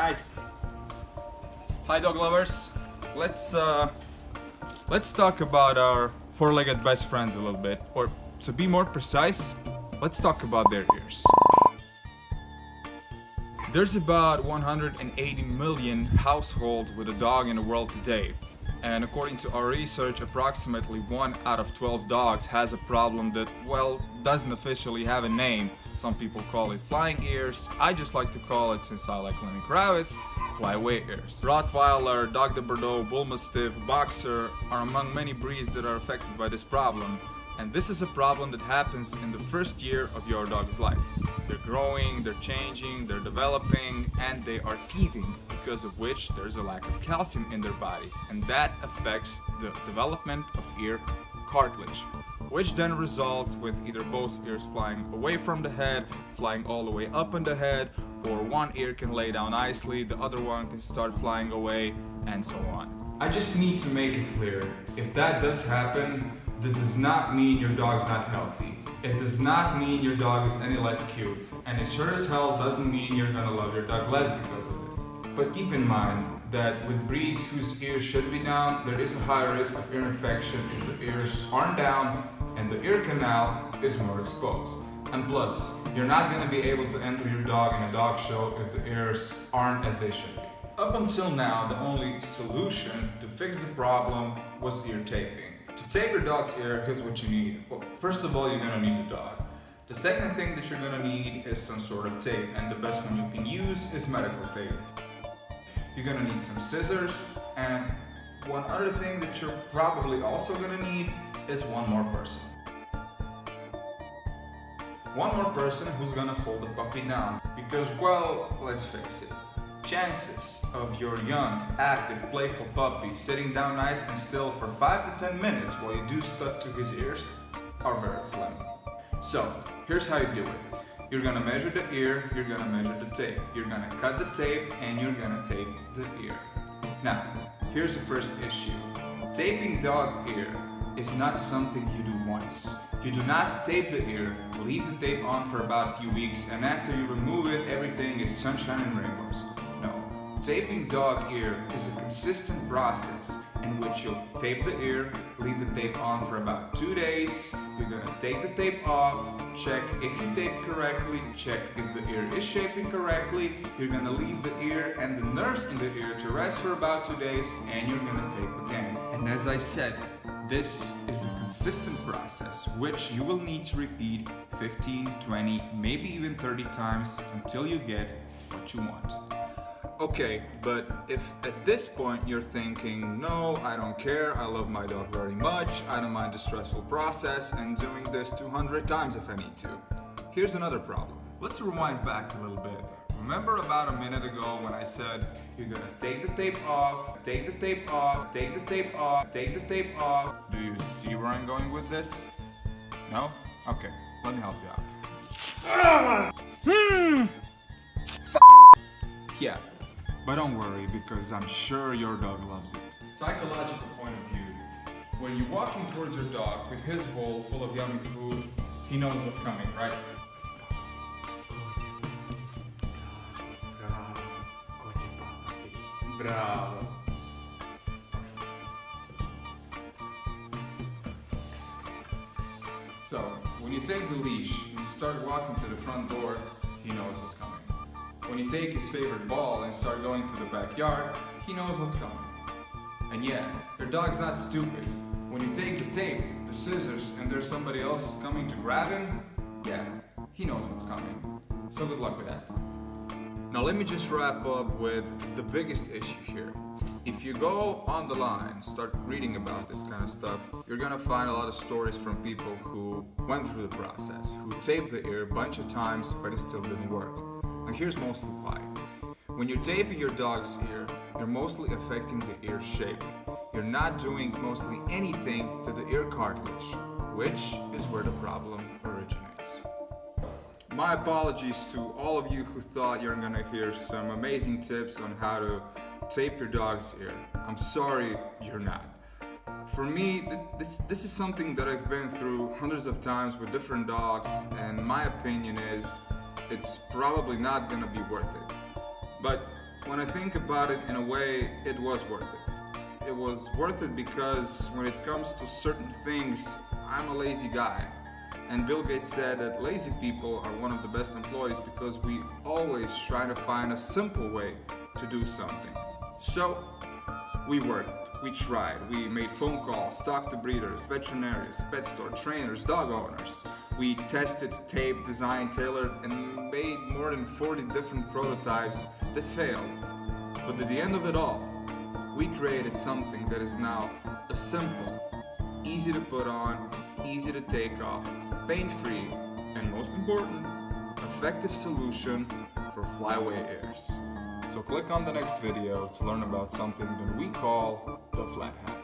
Nice. Hi dog lovers. Let's talk about our four-legged best friends a little bit, or to be more precise, let's talk about their ears. There's about 180 million households with a dog in the world today. And according to our research, approximately 1 out of 12 dogs has a problem that, well, doesn't officially have a name. Some people call it flying ears. I just like to call it, since I like Lenny Kravitz, flyaway ears. Rottweiler, Dog de Bordeaux, Bull Mastiff, Boxer are among many breeds that are affected by this problem. And this is a problem that happens in the first year of your dog's life. They're growing, they're changing, they're developing, and they are teething, because of which there's a lack of calcium in their bodies, and that affects the development of ear cartilage, which then results with either both ears flying away from the head, flying all the way up in the head, or one ear can lay down nicely, the other one can start flying away, and so on. I just need to make it clear, if that does happen, that does not mean your dog's not healthy. It does not mean your dog is any less cute, and it sure as hell doesn't mean you're gonna love your dog less because of this. But keep in mind that with breeds whose ears should be down, there is a high risk of ear infection if the ears aren't down and the ear canal is more exposed. And plus, you're not gonna be able to enter your dog in a dog show if the ears aren't as they should be. Up until now, the only solution to fix the problem was ear taping. To tape your dog's ear, here's what you need. Well, first of all, you're gonna need a dog. The second thing that you're gonna need is some sort of tape, and the best one you can use is medical tape. You're gonna need some scissors, and one other thing that you're probably also gonna need is one more person. One more person who's gonna hold the puppy down, because, well, let's face it, chances of your young, active, playful puppy sitting down nice and still for 5 to 10 minutes while you do stuff to his ears are very slim. So, here's how you do it. You're gonna measure the ear, you're gonna measure the tape. You're gonna cut the tape, and you're gonna tape the ear. Now, here's the first issue. Taping dog ear is not something you do once. You do not tape the ear, leave the tape on for about a few weeks, and after you remove it, everything is sunshine and rainbows. No. Taping dog ear is a consistent process in which you'll tape the ear, leave the tape on for about 2 days, you're gonna take the tape off, check if you tape correctly, check if the ear is shaping correctly, you're gonna leave the ear and the nerves in the ear to rest for about 2 days, and you're gonna tape again. And as I said, this is a consistent process which you will need to repeat 15, 20, maybe even 30 times until you get what you want. Okay, but if at this point you're thinking, no, I don't care, I love my dog very much, I don't mind the stressful process and doing this 200 times if I need to. Here's another problem. Let's rewind back a little bit. Remember about a minute ago when I said you're gonna take the tape off, take the tape off, take the tape off, take the tape off. Do you see where I'm going with this? No? Okay, let me help you out. Yeah. But don't worry, because I'm sure your dog loves it. Psychological point of view. When you're walking towards your dog with his bowl full of yummy food, he knows what's coming, right? Bravo. So, when you take the leash and you start walking to the front door, he knows what's coming. When you take his favorite ball and start going to the backyard, he knows what's coming. And yeah, your dog's not stupid. When you take the tape, the scissors, and there's somebody else coming to grab him, yeah, he knows what's coming. So good luck with that. Now let me just wrap up with the biggest issue here. If you go on the line, start reading about this kind of stuff, you're gonna find a lot of stories from people who went through the process, who taped the ear a bunch of times, but it still didn't work. Now here's mostly why. When you're taping your dog's ear, you're mostly affecting the ear shape. You're not doing mostly anything to the ear cartilage, which is where the problem originates. My apologies to all of you who thought you're gonna hear some amazing tips on how to tape your dog's ear. I'm sorry you're not. For me, this is something that I've been through hundreds of times with different dogs, and my opinion is it's probably not gonna be worth it. But when I think about it in a way, it was worth it. It was worth it because when it comes to certain things, I'm a lazy guy. And Bill Gates said that lazy people are one of the best employees because we always try to find a simple way to do something. So, we worked, we tried, we made phone calls, talked to breeders, veterinarians, pet store trainers, dog owners. We tested, taped, designed, tailored, and made more than 40 different prototypes that failed. But at the end of it all, we created something that is now a simple, easy to put on, easy to take off, pain-free, and most important, effective solution for flyaway ears. So click on the next video to learn about something that we call the flat hat.